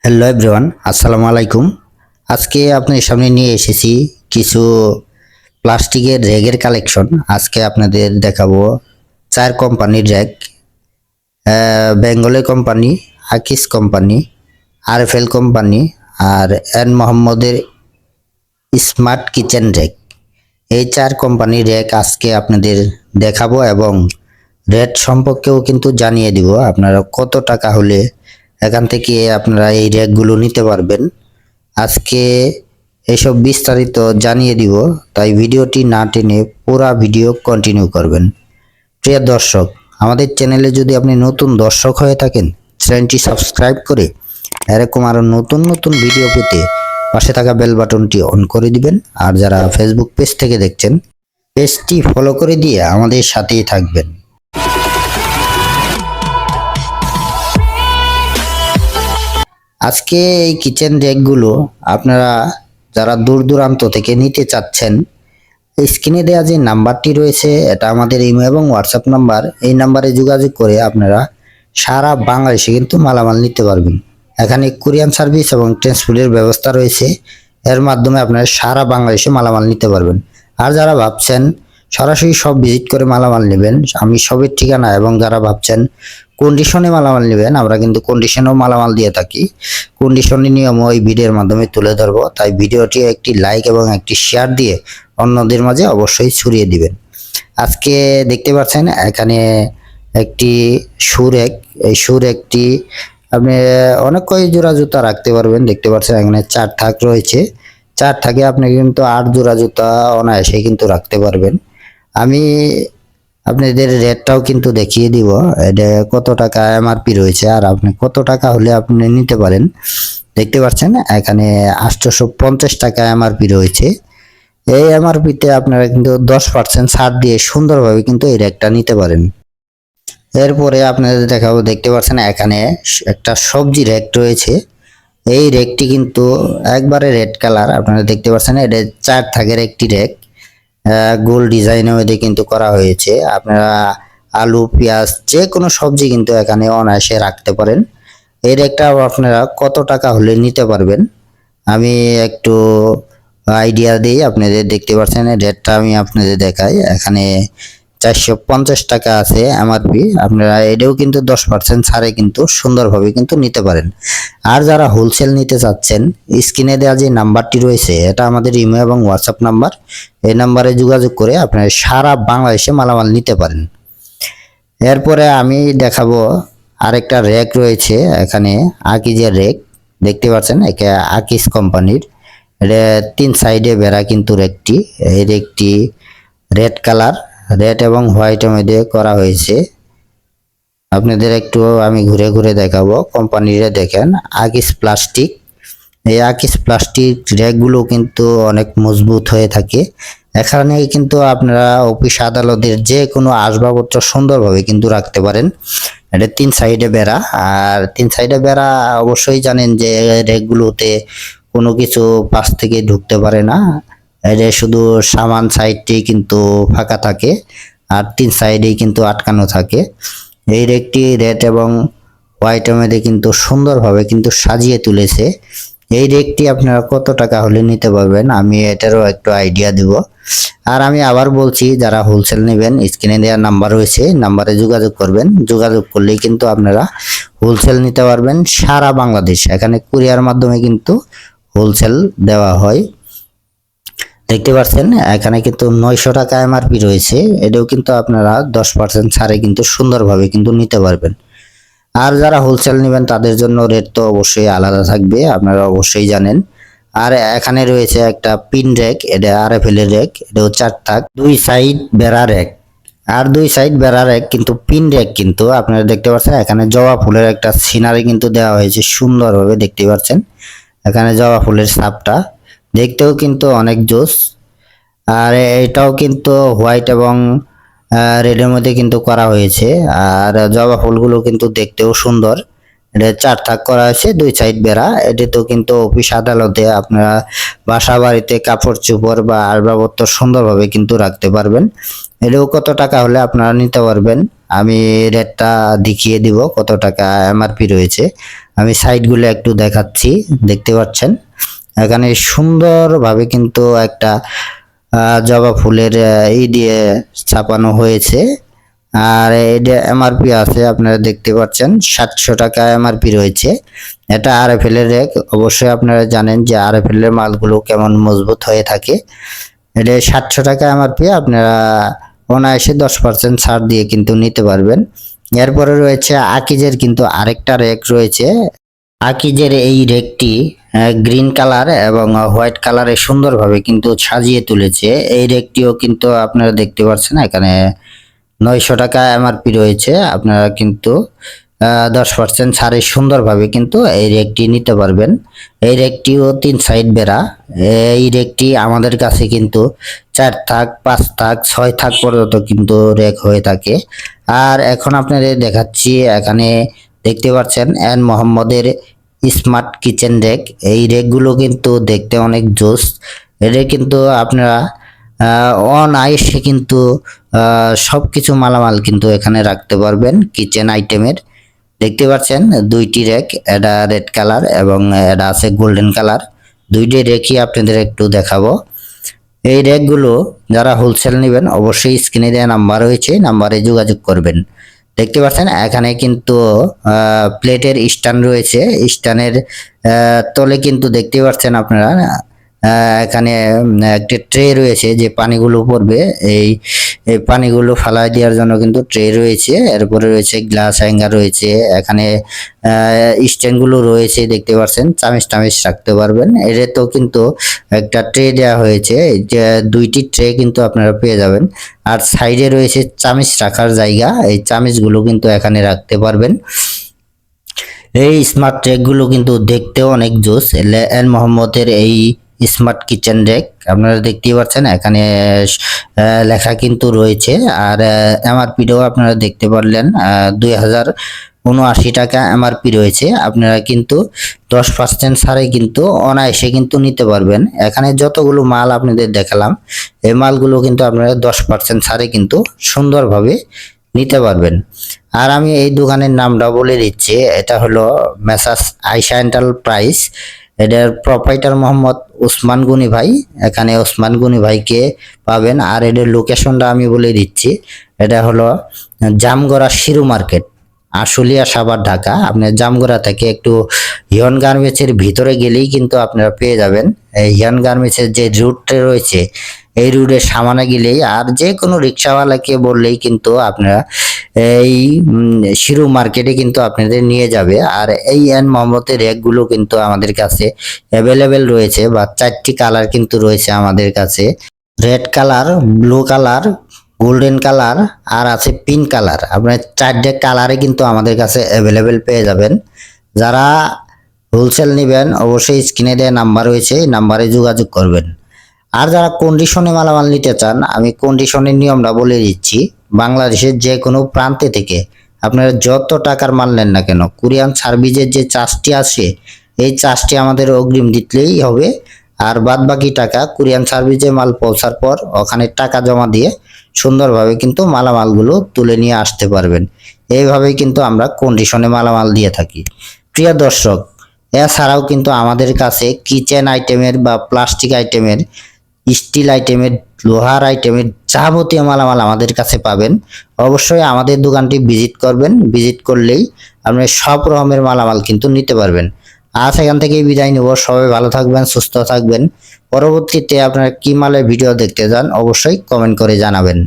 Hello everyone, আসসালামু আলাইকুম। আজকে আপনাদের সামনে নিয়ে এসেছি কিছু প্লাস্টিকের র্যাগের কালেকশন। আজকে আপনাদের দেখাবো 4 কোম্পানির র্যাগ: বেঙ্গলি কোম্পানি, আকিস কোম্পানি, আরএফএল কোম্পানি আর এন মোহাম্মদের স্মার্ট কিচেন র্যাগ। এই 4 কোম্পানির র্যাগ আজকে আপনাদের দেখাবো এবং রেট সম্পর্কেও কিন্তু জানিয়ে দিব। আপনারা কত টাকা হলে এখান থেকে আপনারা এই র্যাকগুলো নিতে পারবেন আজকে এসব বিস্তারিত জানিয়ে দিব, তাই ভিডিওটি না টেনে পুরো ভিডিও কন্টিনিউ করবেন। প্রিয় দর্শক, আমাদের চ্যানেলে যদি আপনি নতুন দর্শক হয়ে থাকেন, চ্যানেলটি সাবস্ক্রাইব করে এরকম আরও নতুন নতুন ভিডিও পেতে পাশে থাকা বেল বাটনটি অন করে দিবেন। আর যারা ফেসবুক পেজ থেকে দেখছেন, পেজটি ফলো করে দিয়ে আমাদের সাথেই থাকবেন। আজকে এই কিচেন র্যাকগুলো আপনারা যারা দূর দূরান্ত থেকে নিতে চাচ্ছেন, স্ক্রিনে দেওয়া যে নাম্বারটি রয়েছে এটা আমাদের ইমেল এবং হোয়াটসঅ্যাপ নাম্বার। এই নাম্বারে যোগাযোগ করে আপনারা সারা বাংলাদেশে কিন্তু মালামাল নিতে পারবেন। এখানে কুরিয়ান সার্ভিস এবং ট্রান্সপোর্টের ব্যবস্থা রয়েছে, এর মাধ্যমে আপনারা সারা বাংলাদেশে মালামাল নিতে পারবেন। আর যারা ভাবছেন সরাসরি সব ভিজিট করে মালামাল নেবেন, আমি সবের ঠিকানা এবং যারা ভাবছেন কন্ডিশনে মালামাল নেবেন, আমরা কিন্তু কন্ডিশনেও মালামাল দিয়ে থাকি। কন্ডিশনের নিয়মও এই ভিডিওর মাধ্যমে তুলে ধরবো, তাই ভিডিওটি একটি লাইক এবং একটি শেয়ার দিয়ে অন্যদের মাঝে অবশ্যই ছড়িয়ে দিবেন। আজকে দেখতে পাচ্ছেন এখানে একটি সুরেক, এই সুরেকটি আপনি অনেক কয়েক জোড়া জুতা রাখতে পারবেন। দেখতে পাচ্ছেন এখানে 4 থাক রয়েছে, 4 থাকে আপনি কিন্তু 8 জোড়া জুতা অনায়াসে কিন্তু রাখতে পারবেন। আমি আপনাদের রেটটাও কিন্তু দেখিয়ে দিব, এটা কত টাকা এমআরপি রয়েছে আর আপনি কত টাকা হলে আপনি নিতে পারেন। দেখতে পাচ্ছেন এখানে 850 টাকা এমআরপি রয়েছে। এই এমআরপিতে আপনারা কিন্তু 10% ছাড় দিয়ে সুন্দরভাবে কিন্তু এই র্যাকটা নিতে পারেন। এরপরে আপনাদের দেখাবো, দেখতে পাচ্ছেন এখানে একটা সবজি র্যাক রয়েছে। এই র্যাকটি কিন্তু একবারে রেড কালার, আপনারা দেখতে পাচ্ছেন এটা 4 থাকের একটি র্যাক। গোল ডিজাইনের মধ্যে কিন্তু করা হয়েছে। আপনারা আলু, পেঁয়াজ যে কোনো সবজি কিন্তু এখানে অনায়াসে রাখতে পারেন। এই র্যাকটা আপনারা কত টাকা হলে নিতে পারবেন আমি একটু আইডিয়া দিই আপনাদের। দেখতে পাচ্ছেন রেটটা আমি আপনাদের দেখাই, এখানে 450 টাকা আছে এমআরপি। আপনারা এটাও কিন্তু 10% ছাড়ে কিন্তু সুন্দরভাবে কিন্তু নিতে পারেন। আর যারা হোলসেল নিতে চাচ্ছেন, স্ক্রিনে দেওয়া যে নাম্বারটি রয়েছে এটা আমাদের ইমেল এবং হোয়াটসঅ্যাপ নাম্বার। এই নাম্বারে যোগাযোগ করে আপনারা সারা বাংলাদেশে মালামাল নিতে পারেন। এরপরে আমি দেখাবো আরেকটা র্যাক রয়েছে, এখানে আকিজের র্যাক। দেখতে পাচ্ছেন একে আকিস কোম্পানির, এটা 3 সাইডে বেড়া কিন্তু র্যাকটি। এই র্যাকটি রেড কালার, রেড এবং হোয়াইটের মধ্যে করা হয়েছে। আপনাদের একটু আমি ঘুরে ঘুরে দেখাবো। কোম্পানিটা দেখেন আকিস প্লাস্টিক। এই আকিস প্লাস্টিক র্যাকগুলো কিন্তু অনেক মজবুত হয়ে থাকে। এখানে কিন্তু আপনারা অফিস আদালতের যে কোনো আসবাবপত্র সুন্দরভাবে কিন্তু রাখতে পারেন। এটা 3 সাইডে বেড়া, আর 3 সাইডে বেড়া অবশ্যই জানেন যে র্যাকগুলোতে কোনো কিছু পাশ থেকে ঢুকতে পারে না। এটা শুধু সামান সাইডটি কিন্তু ফাঁকা থাকে আর 3 সাইডেই কিন্তু আটকানো থাকে। এই র্যাকটি রেড এবং হোয়াইটের মধ্যে কিন্তু সুন্দরভাবে কিন্তু সাজিয়ে তুলেছে। এই র্যাকটি আপনারা কত টাকা হলে নিতে পারবেন আমি এটারও একটু আইডিয়া দিব। আর আমি আবার বলছি, যারা হোলসেল নেবেন স্ক্রিনে দেওয়া নাম্বার রয়েছে, নাম্বারে যোগাযোগ করবেন। যোগাযোগ করলেই কিন্তু আপনারা হোলসেল নিতে পারবেন সারা বাংলাদেশ। এখানে কুরিয়ার মাধ্যমে কিন্তু হোলসেল দেওয়া হয়। দেখতে পাচ্ছেন এখানে কিন্তু 900 টাকা এমআরপি রয়েছে, এটাও কিন্তু আপনারা 10% ছাড়ে কিন্তু সুন্দরভাবে কিন্তু নিতে পারবেন। আর যারা হোলসেল নেবেন তাদের জন্য রেট তো অবশ্যই আলাদা থাকবে, আপনারা অবশ্যই জানেন। আর এখানে রয়েছে একটা পিন র্যাক, এটা আরএফএল এর র্যাক, এটাও 4 থাক, 2 সাইড বেড়া র্যাক। আর 2 সাইড বেড়া র্যাক কিন্তু পিন র্যাক কিন্তু আপনারা দেখতে পাচ্ছেন এখানে জবা ফুলের একটা সিনারি কিন্তু দেওয়া হয়েছে সুন্দরভাবে। দেখতে পাচ্ছেন এখানে জবা ফুলের ছাপটা দেখতেও কিন্তু অনেক জোস। আর এটাও কিন্তু হোয়াইট এবং রেডের মধ্যে কিন্তু করা হয়েছে। আর জবা ফুলগুলো কিন্তু দেখতেও সুন্দর। এটা 4 থাক করা হয়েছে, 2 সাইড বেড়া। এটি তো কিন্তু অফিস আদালতে আপনারা বাসা বাড়িতে কাপড় চোপড় বা আসবাবপত্র সুন্দরভাবে কিন্তু রাখতে পারবেন। এটাও কত টাকা হলে আপনারা নিতে পারবেন, আমি রেটটা দেখিয়ে দিব কত টাকা এমআরপি রয়েছে। আমি সাইডগুলো একটু দেখাচ্ছি, দেখতে পাচ্ছেন এখানে সুন্দরভাবে কিন্তু একটা জবা ফুলের দিয়ে ছাপানো হয়েছে। আর এটা এমআরপি আছে, আপনারা দেখতে পাচ্ছেন 700 টাকা এমআরপি রয়েছে। এটা আরএফএল এর রেক, অবশ্যই আপনারা জানেন যে আরএফএল এর মালগুলো কেমন মজবুত হয়ে থাকে। এটা 700 টাকা এমআরপি, আপনারা অনায়াসে 10% ছাড় দিয়ে কিন্তু নিতে পারবেন। এরপরে রয়েছে আকিজের কিন্তু আরেকটা রেক রয়েছে। আকিজের এই রেকটি গ্রিন কালার এবং হোয়াইট কালারে সুন্দরভাবে কিন্তু সাজিয়ে তুলেছে। এই রেকটিও কিন্তু আপনারা দেখতে পাচ্ছেন এখানে 900 টাকা এমআরপি রয়েছে। আপনারা কিন্তু 10% ছাড়ে সুন্দরভাবে কিন্তু এই রেকটি নিতে পারবেন। এই রেকটিও 3 সাইড বেড়া। এই রেকটি আমাদের কাছে কিন্তু 4 থাক, 5 থাক, 6 থাক পর্যন্ত কিন্তু রেক হয়ে থাকে। আর এখন আপনাদের দেখাচ্ছি, এখানে দেখতে পাচ্ছেন এন মোহাম্মদের স্মার্ট কিচেন রেক। এই রেকগুলো কিন্তু দেখতে অনেক জোস। এটা কিন্তু আপনারা অনায়াসে কিন্তু সবকিছু মালামাল কিন্তু এখানে রাখতে পারবেন কিচেন আইটেমের। দেখতে পাচ্ছেন 2টি রেক, এটা রেড কালার এবং এটা আছে গোল্ডেন কালার। 2টি রেকই আপনাদের একটু দেখাবো। এই রেকগুলো যারা হোলসেল নেবেন অবশ্যই স্ক্রিনে দেওয়া নাম্বার রয়েছে, নাম্বারে যোগাযোগ করবেন। দেখতে পাচ্ছেন এখানে কিন্তু প্লেটের স্ট্যান্ড রয়েছে। স্ট্যান্ডের তলে কিন্তু দেখতে পাচ্ছেন আপনারা এখানে একটা ট্রে রয়েছে, যে পানিগুলো পড়বে এই পানিগুলো ফালাই দেওয়ার জন্য কিন্তু ট্রে রয়েছে। এরপরে রয়েছে গ্লাস হ্যাঙ্গার রয়েছে, এখানে স্ট্যান্ডগুলো রয়েছে, দেখতে পাচ্ছেন চামিচ টামিচ রাখতে পারবেন। এর তো কিন্তু একটা ট্রে দেওয়া হয়েছে, যে 2টি ট্রে কিন্তু আপনারা পেয়ে যাবেন। আর সাইডে রয়েছে চামিচ রাখার জায়গা, এই চামিচগুলো কিন্তু এখানে রাখতে পারবেন। এই স্মার্ট ট্রেকগুলো কিন্তু দেখতেও অনেক জোস। এন মোহাম্মদের এই স্মার্ট কিচেন রেক আপনারা দেখতেই পাচ্ছেন এখানে লেখা কিন্তু রয়েছে। আর এমআরপিটাও আপনারা দেখতে পারলেন 2079 টাকা এমআরপি রয়েছে। আপনারা কিন্তু 10% ছাড়ে কিন্তু অনায়াসে কিন্তু নিতে পারবেন। এখানে যতগুলো মাল আপনাদের দেখালাম, এই মালগুলো কিন্তু আপনারা 10% ছাড়ে কিন্তু সুন্দরভাবে নিতে পারবেন। আর আমি এই দোকানের নামটা বলে দিচ্ছি, এটা হলো মেসার্স আয়শা এন্টারপ্রাইজ। এটার প্রোপাইটার মোহাম্মদ ওসমান গনি ভাই, এখানে ওসমান গনি ভাইকে পাবেন। আর এটার লোকেশনটা আমি বলে দিচ্ছি, এটা হলো জামগড়া শিরু মার্কেট, আশুলিয়া সাভার ঢাকা। আপনার জামগড়া থেকে একটু হিয়ন গার্মেন্টসের ভিতরে গেলেই কিন্তু আপনারা পেয়ে যাবেন। এই হিয়ন গার্মেন্টসের যে রুটটা রয়েছে, এই রুটের সামনে গেলেই, আর যে কোনো রিক্সাওয়ালাকে বললেই কিন্তু আপনারা এই শিরু মার্কেটে কিন্তু আপনাদের নিয়ে যাবে। আর এই এন মোহাম্মদের র্যাকগুলো কিন্তু আমাদের কাছে অ্যাভেলেবেল রয়েছে, বা 4টি কালার কিন্তু রয়েছে আমাদের কাছে, red colour, blue colour, golden colour আর আছে পিঙ্ক কালার। আপনার 4টে কালারে কিন্তু আমাদের কাছে অ্যাভেলেবেল পেয়ে যাবেন। যারা হোলসেল নেবেন অবশ্যই স্ক্রিনে দেওয়া নাম্বার রয়েছে, এই নাম্বারে যোগাযোগ করবেন। আর যারা কন্ডিশনে মালামাল নিতে চান, আমি কন্ডিশনের নিয়মটা বলে দিচ্ছি। বাংলাদেশের যে কোনো প্রান্তে থেকে আপনারা যত টাকার মাল নেন না কেন, কুরিয়ান সার্ভিসের যে চার্জটি আসে, এই চার্জটি আমাদের অগ্রিম দিতেই হবে। আর বাদ বাকি টাকা কুরিয়ান সার্ভিসে মাল পৌঁছার পর ওখানে টাকা জমা দিয়ে সুন্দরভাবে কিন্তু মালামালগুলো তুলে নিয়ে আসতে পারবেন। এইভাবেই কিন্তু আমরা কন্ডিশনে মালামাল দিয়ে থাকি। প্রিয় দর্শক, এছাড়াও কিন্তু আমাদের কাছে কিচেন আইটেমের বা প্লাস্টিক আইটেমের, স্টিল আইটেমের, লোহার আইটেমের যাবতীয় মালামাল আমাদের কাছে পাবেন। অবশ্যই আমাদের দোকানটি ভিজিট করবেন, ভিজিট করলেই আপনি সব রকমের মালামাল কিন্তু নিতে পারবেন। আজ এখান থেকে বিদায় নেব, সবাই ভালো থাকবেন, সুস্থ থাকবেন। পরবর্তীতে আপনারা কি মালের ভিডিও দেখতে চান অবশ্যই কমেন্ট করে জানাবেন।